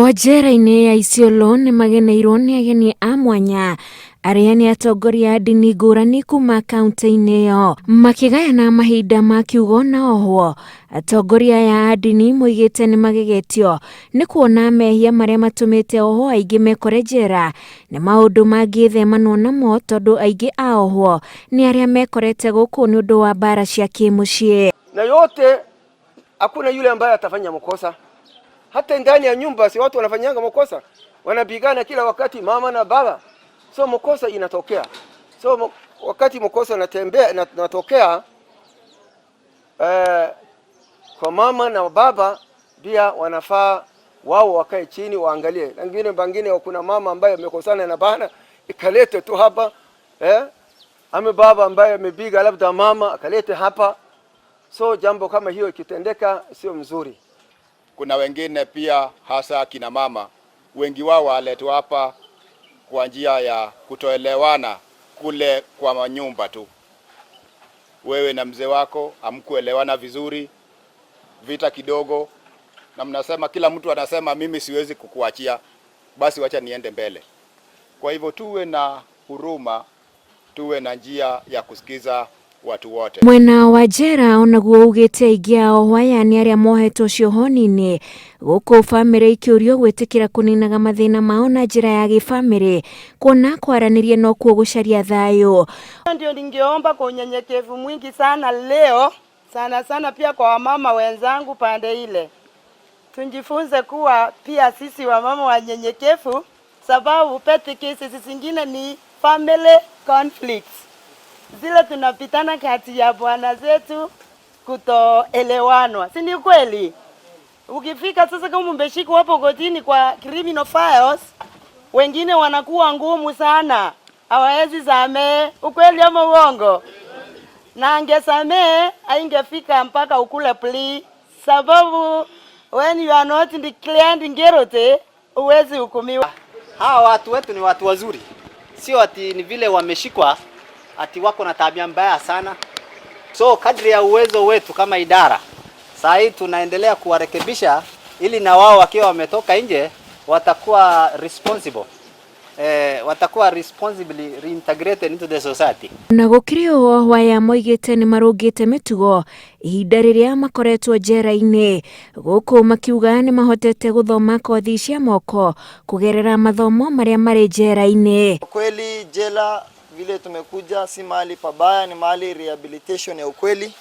O njera-inĩ ya Isiolo nĩ mageneirwo nĩ ageni a mwanya arĩa nĩ atongoria a ndini ngũrani kuma kaunti-inĩ ĩyo, makĩgayana mahinda ma kiugo. Na oho atongoria aya a ndini moigĩte nĩ magegetio nĩ kuona mehia marĩa matũmĩte oho aingĩ mekore njera nĩ maũndũ mangĩthemanwo namo, tondũ aingĩ a oho nĩ arĩa mekorete gũkũ nĩ ũndũ wa mbara cia kĩmũciĩ. Na yote hakuna yule ambaye atafanya makosa. Hata ndani ya nyumba si watu wanafanyanga makosa, wanapigana kila wakati mama na baba. So makosa inatokea. So wakati makosa natokea kwa mama na baba pia wanafaa wao wakae chini waangalie. Bangine kuna mama ambaye amekosana na bana ikalete tu hapa ame baba ambaye amepiga labda mama akalete hapa. So jambo kama hiyo ikitendeka sio mzuri. Kuna wengine pia hasa kina mama wengi wao waletwa hapa kwa njia ya kutoelewana kule kwa manyumba tu. Wewe na mzee wako hamkuelewana vizuri, vita kidogo, na mnasema kila mtu anasema mimi siwezi kukuachia, basi wacha niende mbele. Kwa hivyo tuwe na huruma, tuwe na njia ya kusikiza watu wote. Mwena wa njera onaguo ugĩte aingĩ ao aya nĩ arĩa mohetwo ciohoni-inĩ gũkũ bamĩrĩ ikĩũrio gwĩtĩkĩra kũninaga mathĩna mao na njĩra ya gĩbamĩrĩ, kuona kwaranĩria no kuo gũcaria thayũ. Ndio ningeomba kwa unyenyekevu mwingi sana leo, sana pia kwa wamama wenzangu pande ile, tujifunze kuwa pia sisi wamama wanyenyekevu, sababu petty cases zingine ni family conflicts. Zile tunapitana kati ya bwana zetu kutoelewanwa. Si ni kweli? Ukifika sasa kama umeshikwa hapo kotini kwa criminal files, wengine wanakuwa ngumu sana. Hawawezi samehe, ukweli ama uongo? Na angesamehe haingefika mpaka ukule plea, sababu when you are not declared guilty huwezi hukumiwa. Hawa watu wetu ni watu wazuri. Sio ati ni vile wameshikwa ati wako na tabia mbaya sana. So kadri ya uwezo wetu kama idara, saa hii tunaendelea kuwarekebisha ili na wao wakiwa wametoka nje watakuwa responsible. Watakuwa responsibly reintegrated into the society. Na gũkĩrĩ oho aya moigĩte nĩ marũngĩte mĩtugo ihinda rĩrĩa makoretwo njera-inĩ, gũkũ makiuga nĩ mahotete gũthoma kothi cia moko kũgerera mathomo marĩa marĩ njera-inĩ. Kweli jela vile tumekuja si mahali pabaya, ni mahali rehabilitation ya ukweli.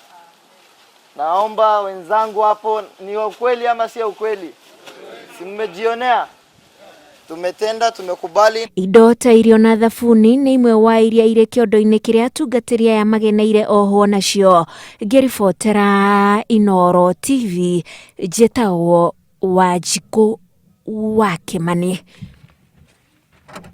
Naomba wenzangu hapo, ni ukweli ama si ukweli? Si mmejionea? Tumetenda, tumekubali. Indo ta irio na thabuni nĩ imwe wa iria irĩ kĩondo-inĩ kĩrĩa atungatĩri aya mageneire oho nacio. Ngĩribotera Inooro TV, njĩtagwo Wanjikũ wa Kĩmani.